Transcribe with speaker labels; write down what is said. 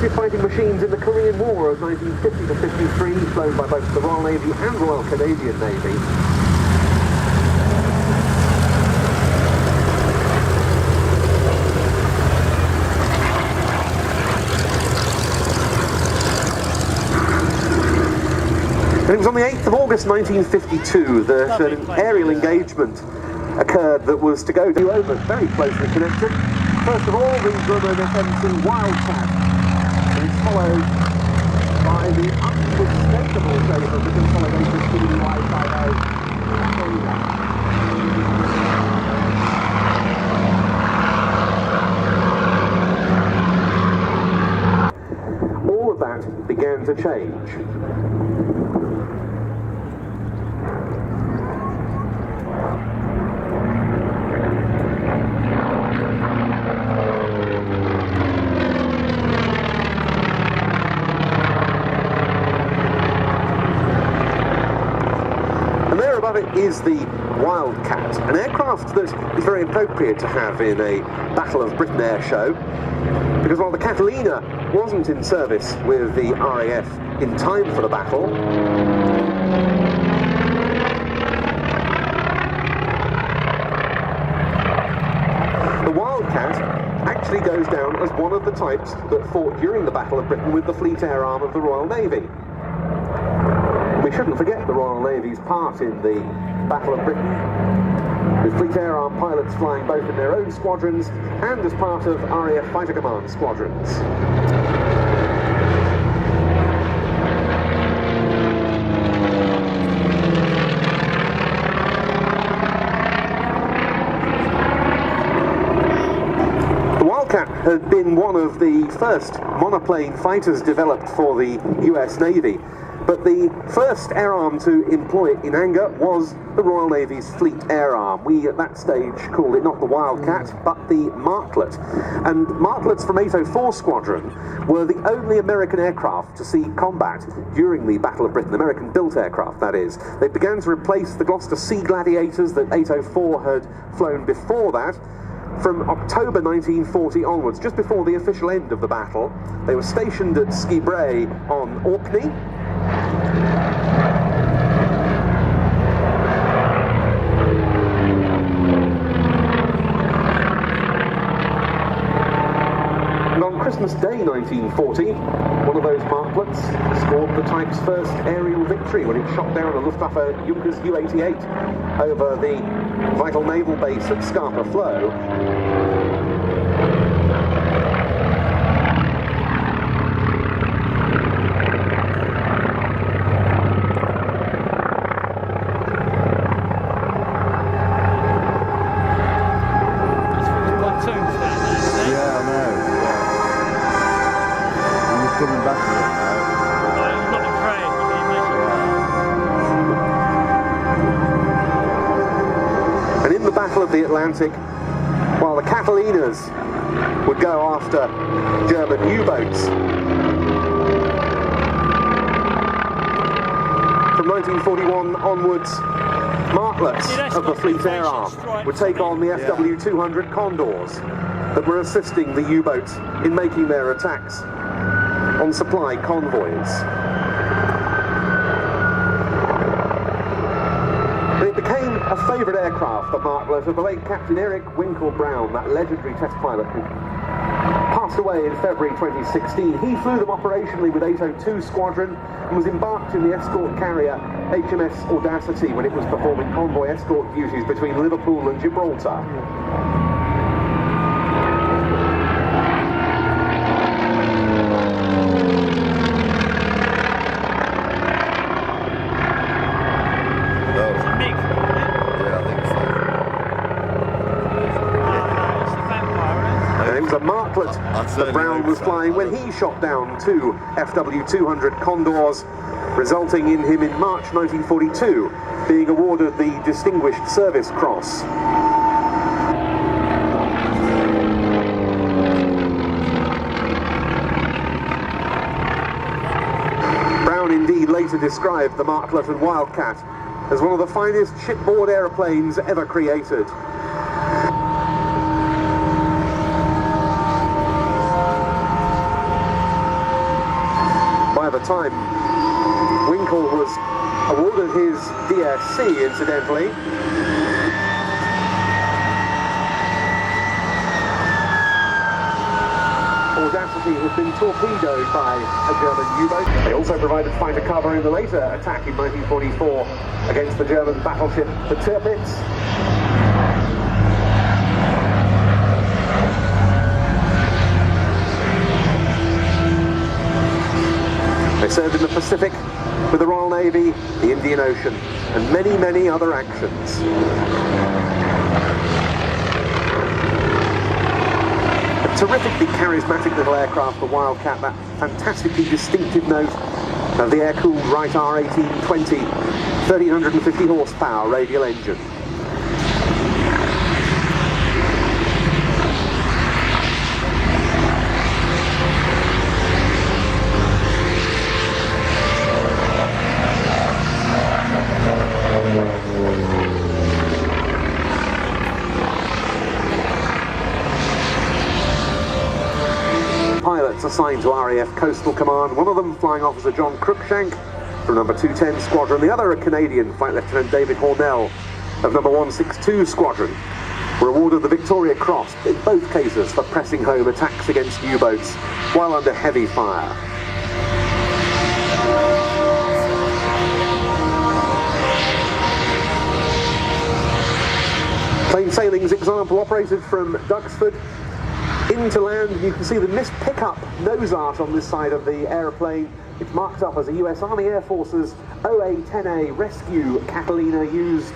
Speaker 1: active fighting machines in the Korean War of 1950 to 53, flown by both the Royal Navy and Royal Canadian Navy. And it was on the 8th of August 1952 that an aerial engagement occurred that was to go over very closely connected. First of all, the Grumman FMC Wildcat, and it's followed by the unmistakable shape of the Consolidated PBY5A Catalina. All of that began to change. Is the Wildcat, an aircraft that is very appropriate to have in a Battle of Britain air show, because while the Catalina wasn't in service with the RAF in time for the battle, the Wildcat actually goes down as one of the types that fought during the Battle of Britain with the Fleet Air Arm of the Royal Navy. We shouldn't forget the Royal Navy's part in the Battle of Britain, with Fleet Air Arm pilots flying both in their own squadrons and as part of RAF Fighter Command squadrons. The Wildcat had been one of the first monoplane fighters developed for the US Navy. But the first air arm to employ it in anger was the Royal Navy's Fleet Air Arm. We, at that stage, called it not the Wildcat, but the Martlet. And Martlets from 804 Squadron were the only American aircraft to see combat during the Battle of Britain, American-built aircraft, that is. They began to replace the Gloucester Sea Gladiators that 804 had flown before that. From October 1940 onwards, just before the official end of the battle, they were stationed at Skibray on Orkney. And on Christmas Day 1940, one of those Martlets scored the type's first aerial victory when it shot down a Luftwaffe Junkers Ju-88 over the vital naval base at Scapa Flow.
Speaker 2: Coming back to it now.
Speaker 3: I'm not afraid, you can imagine.
Speaker 1: And in the Battle of the Atlantic, while the Catalinas would go after German U-boats, from 1941 onwards, Martlets of the Fleet Air Arm would take on the FW-200 Condors that were assisting the U-boats in making their attacks on supply convoys. And it became a favourite aircraft, the Martlet, of the late Captain Eric Winkle Brown, that legendary test pilot who passed away in February 2016. He flew them operationally with 802 Squadron and was embarked in the escort carrier HMS Audacity when it was performing convoy escort duties between Liverpool and Gibraltar. That Brown was flying when he shot down two FW-200 Condors, resulting in him in March 1942 being awarded the Distinguished Service Cross. Brown indeed later described the Martlet and Wildcat as one of the finest shipboard aeroplanes ever created. the time Winkle was awarded his DSC, incidentally. Audacity had been torpedoed by a German U-boat. They also provided fighter cover in the later attack in 1944 against the German battleship the Tirpitz. They served in the Pacific with the Royal Navy, the Indian Ocean, and many, many other actions. A terrifically charismatic little aircraft, the Wildcat, that fantastically distinctive note of the air-cooled Wright R1820, 1350 horsepower radial engine. Pilots assigned to RAF Coastal Command, one of them Flying Officer John Cruikshank from number 210 Squadron, the other a Canadian, Flight Lieutenant David Hornell of number 162 Squadron, were awarded the Victoria Cross in both cases for pressing home attacks against U-boats while under heavy fire. Plain sailing's example operated from Duxford into land. You can see the missed pickup nose art on this side of the aeroplane. It's marked up as a US Army Air Force's OA-10A rescue Catalina used